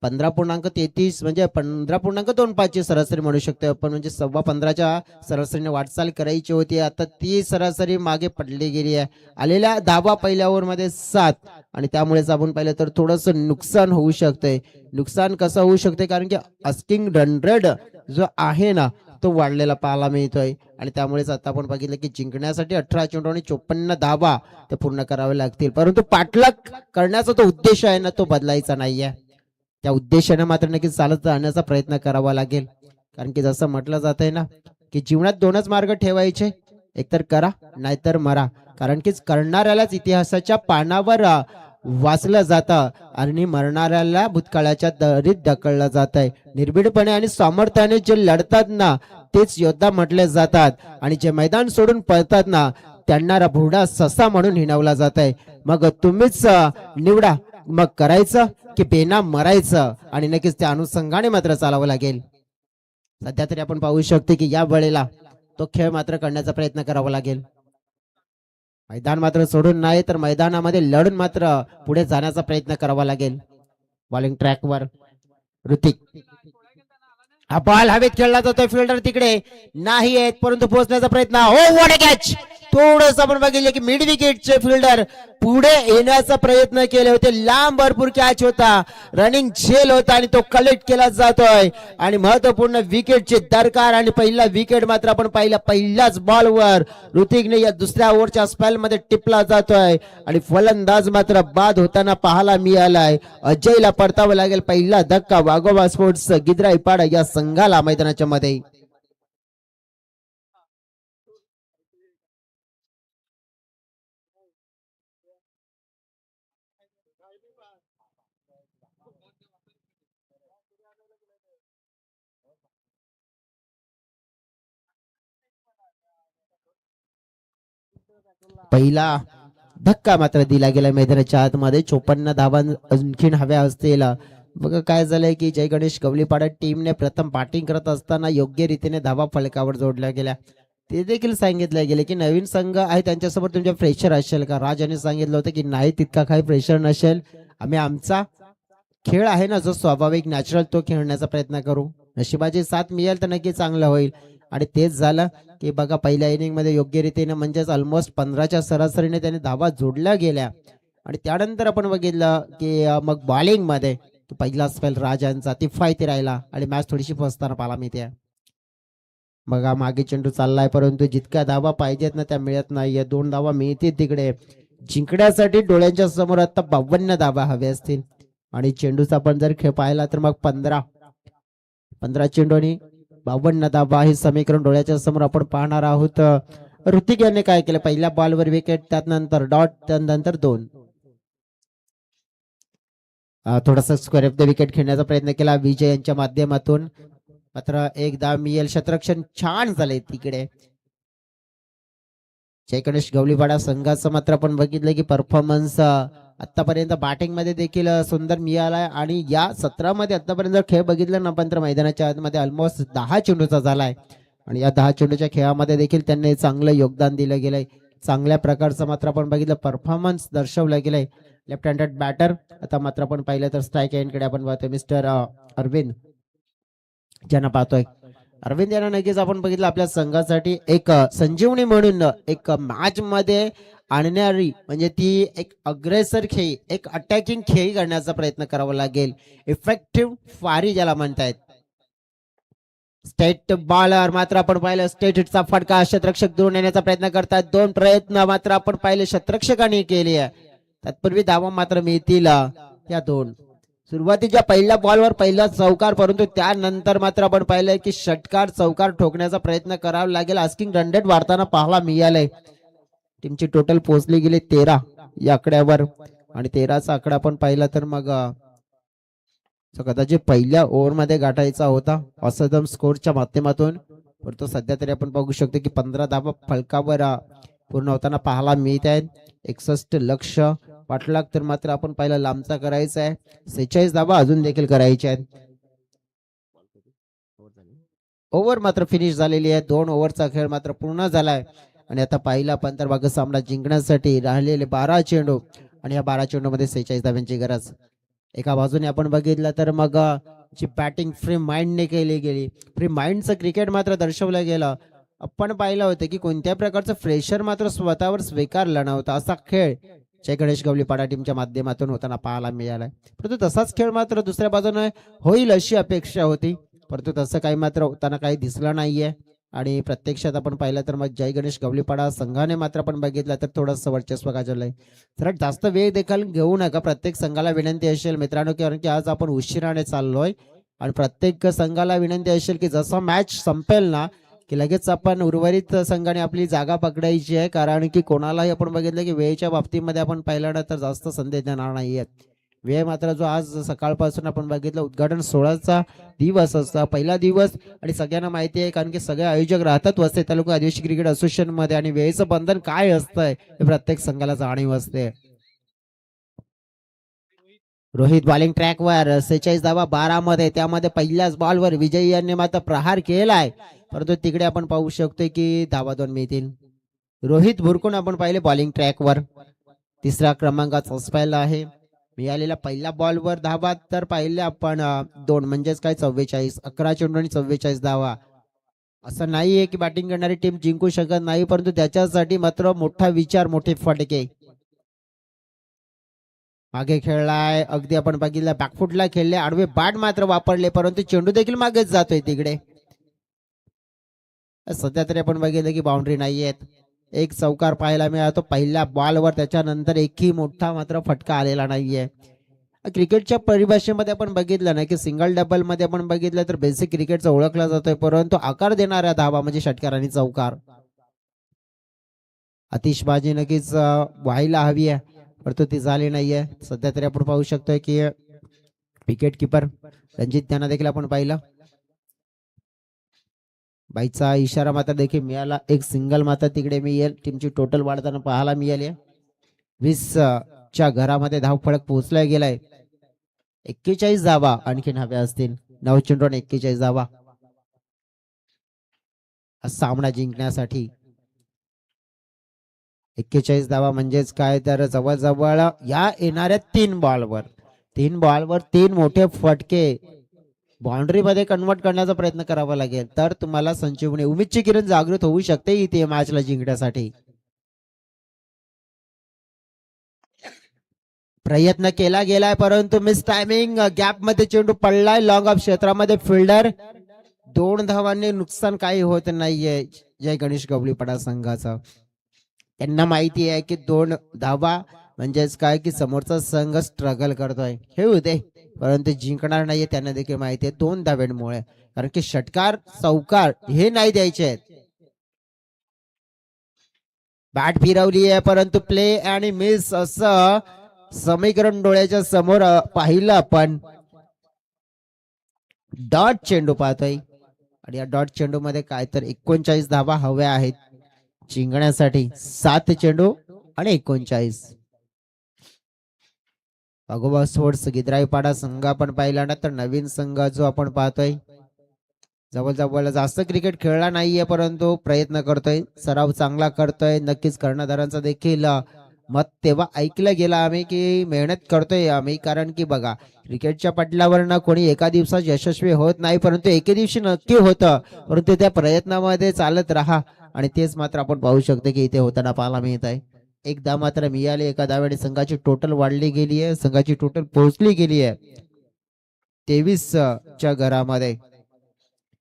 15.33 म्हणजे 15.25 ची सरासरी म्हणू शकतो आपण, म्हणजे 15.15च्या सरासरीने वाटचाल करायची होती. आता ती सरासरी मागे पडली गेली आहे. आलेल्या धावा पहिल्या ओव्हरमध्ये 7 आणि त्यामुळेच आपण पाहिलं तर थोडस नुकसान होऊ शकतंय. नुकसान कसं होऊ शकते, कारण की अस्किंग रन रेट जो आहे ना तो वाढलेला पाहायला मिळतोय आणि त्यामुळेच आता आपण बघितलं की जिंकण्यासाठी 18 चेंडू आणि 54 धावा ते पूर्ण करावे लागतील, परंतु पाठलाग करण्याचा तो उद्देश आहे ना तो बदलायचा नाहीये. त्या उद्देशाने मात्र नक्कीच चालत राहण्याचा प्रयत्न करावा लागेल, कारण की जसं म्हटलं जात आहे ना की जीवनात 2च मार्ग ठेवायचे, एकतर करा नाहीतर मरा, कारण की करणाऱ्यालाच इतिहासाच्या पानावर वाचलं जातं आणि मरणाऱ्याला भूतकाळाच्या दरीत ढकललं जात आहे. निर्भीडपणे आणि सामर्थ्याने जे लढतात ना तेच योद्धा म्हटले जातात आणि जे मैदान सोडून पळतात ना त्यांना भुरडा ससा म्हणून हिणवला जात आहे. मग तुम्हीच निवडा, मग करायचं की बेना मरायचं आणि नक्कीच त्या अनुषंगाने मात्र चालावं लागेल. सध्या तरी आपण पाहू शकतो की या वेळेला तो खेळ मात्र करण्याचा प्रयत्न करावा लागेल. मैदान मात्र सोडून नाही तर मैदानामध्ये लढून मात्र पुढे जाण्याचा प्रयत्न करावा लागेल. बॉलिंग ट्रॅकवर ऋतिक, हा बॉल हवेत खेळला जातोय, फिल्डर तिकडे नाही आहेत परंतु पोहोचण्याचा प्रयत्न. हो व्हॉट अ कॅच, थोडस आपण बघितलं की मिड विकेटचे फिल्डर पुढे येण्याचा प्रयत्न केले होते, लांब भरपूर कॅच होता, रनिंग झेल होता आणि तो कलेक्ट केला जातोय आणि महत्वपूर्ण विकेटचे दरकार आणि पहिला विकेट मात्र आपण पाहिला पहिल्याच बॉलवर ऋतिकने या दुसऱ्या ओव्हरच्या स्पेल मध्ये टिपला जातोय आणि फलंदाज मात्र बाद होताना पाहायला मिळालाय. अजयला परतावं लागेल पहिला धक्का वाघोबा स्पोर्ट्स गिद्राईपाडा या संघाला मैदानाच्या मध्ये. पहिला धक्का मात्र दिला गेला मैदानाच्या आतमध्ये. 54 धावा आणखीन हव्या असतील. बघा काय झालंय की जय गणेश गवलीपाडा टीमने प्रथम बॅटिंग करत असताना योग्य रीतीने धावा फलकावर जोडल्या गेल्या. ते देखील सांगितलं गेले की नवीन संघ आहे त्यांच्यासोबत तुमच्या प्रेशर असेल का. राज यांनी सांगितलं होतं की नाही तितका काही प्रेशर नसेल, आम्ही आमचा खेळ आहे ना जो स्वाभाविक नॅचरल तो खेळण्याचा प्रयत्न करू, नशिबाची साथ मिळेल तर नक्की चांगलं होईल. आणि तेच झालं की बघा पहिल्या इनिंग मध्ये योग्य रीतीने म्हणजेच ऑलमोस्ट 15च्या सरासरीने त्याने धावा जोडल्या गेल्या आणि त्यानंतर आपण बघितलं की मग बॉलिंग मध्ये तो पहिला स्पेल राजांचा तिफायती राहिला आणि मॅच थोडीशी फसताना पाहायला मिळते. बघा मागे चेंडू चाललाय परंतु जितक्या धावा पाहिजेत ना त्या मिळत नाहीये. 2 धावा मिळतील तिकडे. जिंकण्यासाठी डोळ्यांच्या समोर आता 52 धावा हवे असतील आणि चेंडूचा आपण जर खेळ पाहिला तर मग 15 चेंडू आणि 52 धावा हे समीकरण डोळ्याच्या समोर आपण पाहणार आहोत. ऋतिक यांनी काय केलं, पहिल्या बॉलवर विकेट, त्यानंतर डॉट, त्यानंतर 2. थोडासा स्क्वेअर ऑफ द विकेट खेळण्याचा प्रयत्न केला विजय यांच्या माध्यमातून, मात्र एकदा मिळेल क्षेत्ररक्षण छान झाले तिकडे. जय गणेश गवळीपाडा संघाचं मात्र आपण बघितलं की परफॉर्मन्स आतापर्यंत बॅटिंग मध्ये देखील सुंदर मिळालाय आणि या सत्रामध्ये आतापर्यंत खेळ बघितला ना आपण तर मैदानाच्या आतमध्ये ऑलमोस्ट 10 चेंडूचा झालाय आणि या 10 चेंडूच्या खेळामध्ये देखील त्यांनी चांगलं योगदान दिलं गेलंय. चांगल्या प्रकारचं मात्र आपण बघितलं परफॉर्मन्स दर्शवलं गेलंय. Left handed batter. आता मात्र आपण पाहिलं तर स्ट्राईक एंडकडे आपण पाहतोय मिस्टर अरविंद ज्यांना पाहतोय. अरविंद यांना नक्कीच आपण बघितलं आपल्या संघासाठी एक संजीवनी म्हणून एक मॅच मध्ये आणणारी, म्हणजे ती एक अग्रेसर खेळी, एक अटॅकिंग खेळी करण्याचा प्रयत्न करावा लागेल. इफेक्टिव्ह फारी ज्याला म्हणतायत. स्टेट बॉलर मात्र आपण पाहिलं स्टेट हिटचा फटका, क्षेत्ररक्षक दूर नेण्याचा प्रयत्न करतात. 2 प्रयत्न मात्र आपण पाहिले क्षेत्ररक्षकांनी केली आहे. तत्पूर्वी धावा मात्र मिळतील या 2. सुरुवातीच्या पहिल्या बॉलवर पहिला चौकार, परंतु त्यानंतर मात्र आपण पाहिलंय की षटकार चौकार ठोकण्याचा प्रयत्न करावा लागेल. आस्किंग रन रेट वाढताना पाहायला मिळालंय. टीमची टोटल पोहोचली गेली 13 या आकड्यावर आणि 13चा आकडा आपण पाहिला तर मग कदाचित पहिल्या ओव्हर मध्ये गाठायचा होता असदम स्कोरच्या माध्यमातून, परंतु सध्या तरी आपण बघू शकतो की 15 धावा फलकावर पूर्ण होताना पाहायला मिळत आहेत. 61 लक्ष पाठलाग तर मात्र आपण पाहिलं लांबचा करायचा आहे. 46 धावा अजून देखील करायच्या आहेत. ओव्हर मात्र फिनिश झालेली आहे. 2 ओव्हरचा खेळ मात्र पूर्ण झालाय आणि आता पहिला पंतरभाग सामना जिंकण्यासाठी राहिलेले 12 चेंडू आणि या 12 चेंडू मध्ये 46 धाव्यांची गरज. एका बाजूने आपण बघितलं तर मग जी बॅटिंग फ्री माइंडने केली गेली, फ्री माइंडचं क्रिकेट मात्र दर्शवलं गेलं. आपण पाहिलं होतं की कोणत्या प्रकारचं फ्रेशर मात्र स्वतःवर स्वीकारला नव्हता. असा खेळ जय गणेश गवळीपाडा टीमच्या माध्यमातून होताना पाहायला मिळालाय. परंतु तसाच खेळ मात्र दुसऱ्या बाजूने होईल अशी अपेक्षा होती, परंतु तसं काही मात्र होताना काही दिसलं नाहीये. आणि प्रत्यक्षात आपण पाहिलं तर मग जय गणेश गवळीपाडा संघाने मात्र आपण बघितलं तर थोडंसं वर्चस्व गाजवलंय. तर जास्त वेळ देखील घेऊ नका. प्रत्येक संघाला विनंती असेल मित्रांनो, कारण की आज आपण उशिराने चाललोय आणि प्रत्येक संघाला विनंती असेल की जसं मॅच संपेल ना की लगेच आपण उर्वरित संघाने आपली जागा पकडायची आहे, कारण की कोणालाही आपण बघितलं की वेळेच्या बाबतीमध्ये आपण पाहिलं ना तर जास्त संदेश देणार नाहीयेत. वेळ मात्र जो आज सकाळपासून आपण बघितलं उद्घाटन सोहळ्याचा दिवस असता, पहिला दिवस आणि सगळ्यांना माहिती आहे कारण की सगळे आयोजक राहतात वसई तालुका आदिवासी क्रिकेट असोसिएशन मध्ये आणि वेळेचं बंधन काय असतंय हे प्रत्येक संघाला जाणीव असते. रोहित बॉलिंग ट्रॅकवर 46 धावा 12 मध्ये, त्यामध्ये पहिल्याच बॉलवर विजयी यांनी मात्र प्रहार केलाय, परंतु तिकडे आपण पाहू शकतो की धावा 2 मिळतील. रोहित भुरकून आपण पाहिले बॉलिंग ट्रॅकवर 3रा क्रमांकाचा स्पेल आहे. मिळालेल्या पहिल्या बॉलवर धावा तर पाहिले आपण 2 म्हणजेच काय 44, 11 चेंडू आणि 44 धावा. असं नाहीये की बॅटिंग करणारी टीम जिंकू शकत नाही, परंतु त्याच्यासाठी मात्र मोठा विचार, मोठे फटके. मागे खेळलाय, अगदी आपण बघितलं बॅकफुटला खेळले, आडवे बॅट मात्र वापरले, परंतु चेंडू देखील मागेच जातोय तिकडे. सध्या तरी आपण बघितलं की बाउंड्री नाहीयेत. एक चौकार पाहायला मिळाला पहिल्या बॉलवर, त्याच्यानंतर एकही मोठा मात्र फटका आलेला नाहीये. क्रिकेटच्या परिभाषेमध्ये आपण बघितलं ना की सिंगल डबल मध्ये आपण बघितलं तर बेसिक क्रिकेटचा ओळखला जातोय, परंतु आकार देणाऱ्या धावा म्हणजे षटकार आणि चौकार. आतिषबाजी नक्कीच व्हायला हवी आहे, परंतु ती झाली नाहीये. सध्या तरी आपण पाहू शकतोय की विकेट किपर रणजित त्यांना देखील आपण पाहिलं, बाईचा इशारा मात्र देखील मिळाला. एक सिंगल मात्र तिकडे मिळेल. टीमची टोटल वाढताना पाहायला मिळाली. 20च्या घरामध्ये धाव फळक पोहोचला गेलाय. 41 धावा आणखीन हव्या असतील. 9 चेंडू आणि 41 धावा सामना जिंकण्यासाठी. 41 धावा म्हणजेच काय तर जवळजवळ या येणाऱ्या 3 बॉलवर 3 मोठे फटके बाउंड्री मध्ये कन्वर्ट करण्याचा प्रयत्न करावा लागेल, तर तुम्हाला संजीवनी उमेदची किरण जागृत होऊ शकते इथे मॅचला जिंकण्यासाठी. प्रयत्न केला गेलाय, परंतु मिस टायमिंग. गॅप मध्ये चेंडू पडलाय लॉंग ऑफ क्षेत्रामध्ये. फिल्डर 2 धावांनी नुकसान काही होत नाहीये जय गणेश गवळीपाडा संघाचं. त्यांना माहिती आहे की 2 धावा म्हणजेच काय की समोरचा संघ स्ट्रगल करतोय, खेळू दे, परंतु जिंकणार नाहीये त्यांना देखील माहिती आहे 2 धाब्यांमुळे, कारण की षटकार चौकार हे नाही द्यायचे आहेत. बॅट फिरवली आहे परंतु प्ले आणि मिस असं समीकरण डोळ्याच्या समोर पाहिलं आपण. डॉट चेंडू पाहतोय आणि या डॉट चेंडू मध्ये काय तर 39 धावा हव्या आहेत जिंकण्यासाठी. 7 चेंडू आणि 39. भगोबा स्पोर्ट्स गिद्राईपाडा संघ आपण पाहिला ना, तर नवीन संघ जो आपण पाहतोय जवळ जास्त क्रिकेट खेळला नाहीये परंतु प्रयत्न करतोय, सराव चांगला करतोय. नक्कीच कर्णधारांचा देखील मत तेव्हा ऐकलं गेलं आम्ही की मेहनत करतोय आम्ही, कारण की बघा क्रिकेटच्या पटलावर ना कोणी एका दिवसात यशस्वी होत नाही, परंतु एके दिवशी नक्की होतं, परंतु त्या प्रयत्नामध्ये चालत राहा. आणि तेच मात्र आपण पाहू शकतो की इथे होताना पाहायला मिळत आहे. एकदा मात्र मिळाले, एका धावेने संघाची टोटल वाढली गेली आहे, संघाची टोटल पोहोचली गेली आहे 23 च्या घरामध्ये.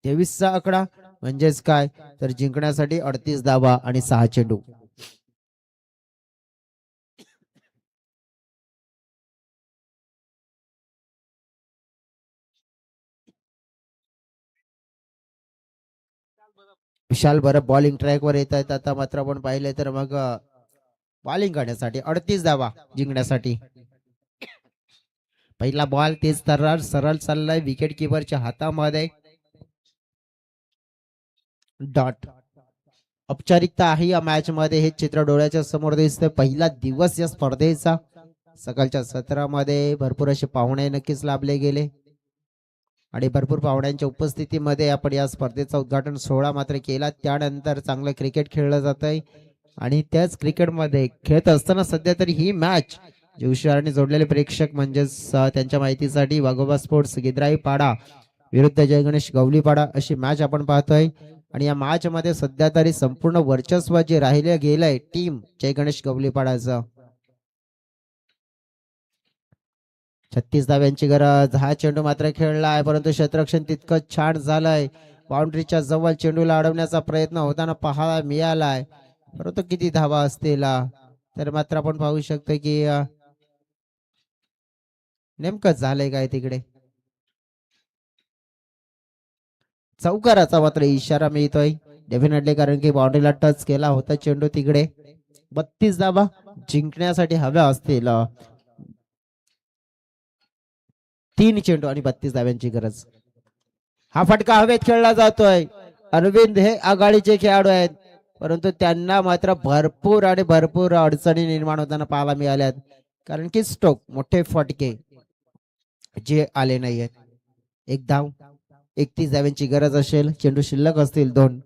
23चा आकडा म्हणजेच काय तर जिंकण्यासाठी 38 धावा आणि 6 चेंडू. विशाल बरं बॉलिंग ट्रॅक वर येत आहेत. आता मात्र आपण पाहिले तर मग बॉलिंग करण्यासाठी 38 धावा जिंकण्यासाठी. पहिला बॉल तेच सरळ चाललाय विकेट किपरच्या हातामध्ये. डॉट. औपचारिकता आहे या मॅच मध्ये, हे चित्र डोळ्याच्या समोर दिसतंय. पहिला दिवस या स्पर्धेचा. सकाळच्या सत्रामध्ये भरपूर असे पाहुणे नक्कीच लाभले गेले आणि भरपूर पाहुण्यांच्या उपस्थितीमध्ये आपण या स्पर्धेचा उद्घाटन सोहळा मात्र केला. त्यानंतर चांगलं क्रिकेट खेळलं जात आहे आणि त्याच क्रिकेटमध्ये खेळत असताना सध्या तरी ही मॅच जे हुशाराने जोडलेले प्रेक्षक म्हणजेच त्यांच्या माहितीसाठी वाघोबा स्पोर्ट्स गिद्राईपाडा विरुद्ध जय गणेश गवलीपाडा अशी मॅच आपण पाहतोय. आणि या मॅच मध्ये सध्या तरी संपूर्ण वर्चस्व जे राहिले गेलंय टीम जय गणेश गवलीपाडाचं. 36 धाव्यांची गरज. हा चेंडू मात्र खेळला आहे परंतु क्षेत्ररक्षण तितकं छान झालंय. बाउंड्रीच्या जवळ चेंडूला अडवण्याचा प्रयत्न होताना पाहायला मिळालाय, परंतु किती धावा असतील तर मात्र आपण पाहू शकतो की नेमकं झालंय काय तिकडे. चौकाराचा मात्र इशारा मिळतोय डेफिनेटली, कारण की बाउंड्रीला टच केला होता चेंडू तिकडे. 32 धावा जिंकण्यासाठी हव्या असतील. 3 चेंडू आणि 32 धाव्यांची गरज. हा फटका हवेत खेळला जातोय. अरविंद हे आघाडीचे खेळाडू आहेत परंतु त्यांना मात्र भरपूर अडचणी निर्माण होताना पाहायला मिळाल्यात, कारण की स्ट्रोक मोठे फटके जे आले नाहीयेत. 1 धाव. 31 धाव्यांची गरज असेल. चेंडू शिल्लक असतील 2.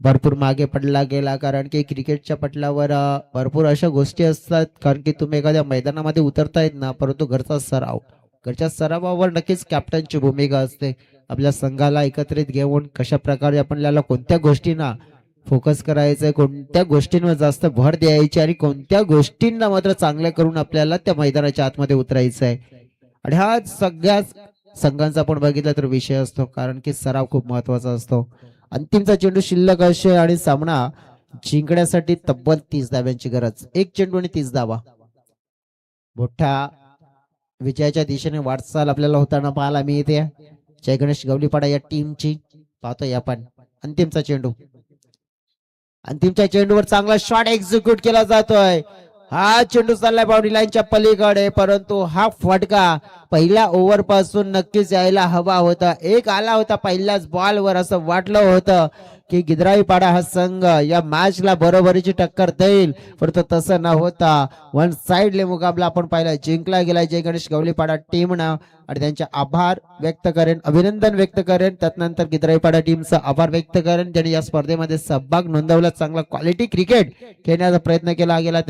भरपूर मागे पडला गेला, कारण की क्रिकेटच्या पटलावर भरपूर अशा गोष्टी असतात, कारण की तुम्ही एखाद्या मैदानामध्ये उतरतायत ना, परंतु घरच्या सरावावर नक्कीच कॅप्टनची भूमिका असते. आपल्या संघाला एकत्रित घेऊन कशा प्रकारे आपल्याला कोणत्या गोष्टींना फोकस करायचंय, कोणत्या गोष्टींवर जास्त भर द्यायची आणि कोणत्या गोष्टींना मात्र चांगल्या करून आपल्याला त्या मैदानाच्या आतमध्ये उतरायचं आहे. आणि हा सगळ्या संघांचा आपण बघितला तर विषय असतो, कारण की सराव खूप महत्वाचा असतो. अंतिमचा चेंडू शिल्लक असे आणि सामना जिंकण्यासाठी तब्बल 30 धाव्यांची गरज. 1 चेंडू आणि 30 धावा. मोठ्या विजयाच्या दिशेने वाटचाल आपल्याला होताना पाहायला मिळते जय गणेश गवलीपाडा या टीमची. पाहतोय आपण अंतिमचा चेंडू. अंतिमच्या चेंडूवर चांगला शॉट एक्झिक्यूट केला जातोय. हा चेंडू चाललाय बाउंड्री लाईनच्या पलीकडे, परंतु हा फटका पहिल्या ओव्हर पासून नक्कीच यायला हवा होता. 1 आला होता पहिल्याच बॉलवर. असं वाटलं होतं की गिद्राईपाडा हा संघ या मॅचला बरोबरीची टक्कर देईल, परंतु तसं न होता वन साइडले मुकाबला आपण पाहिला जिंकला गेला जय गणेश गवलीपाडा टीमनं. आणि त्यांचे आभार व्यक्त करेन, अभिनंदन व्यक्त करेन. त्यानंतर गिद्राईपाडा टीमचा आभार व्यक्त करेन, ज्यांनी या स्पर्धेमध्ये सहभाग नोंदवला, चांगला क्वालिटी क्रिकेट खेळण्याचा प्रयत्न केला गेला.